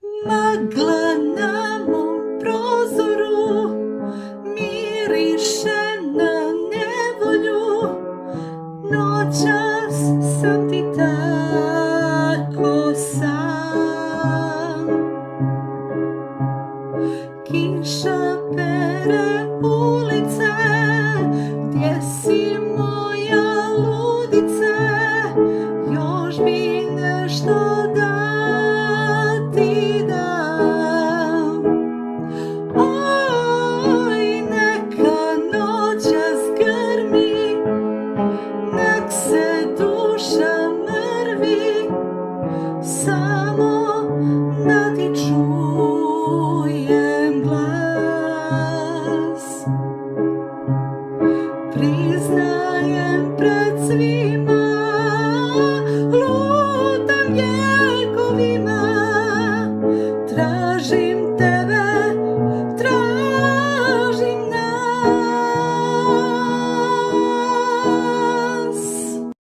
Magla na mom prozoru miriše na nevolju, noćas sam ti tako sam. Kiša pere ulice, gdje si moja ludice, još bi nešto da ti dam. Oj, neka noćas grmi, nek se duša mrvi, samo da ti čujem glas. Priznajem pred svima, lutam vjekovima, tražim te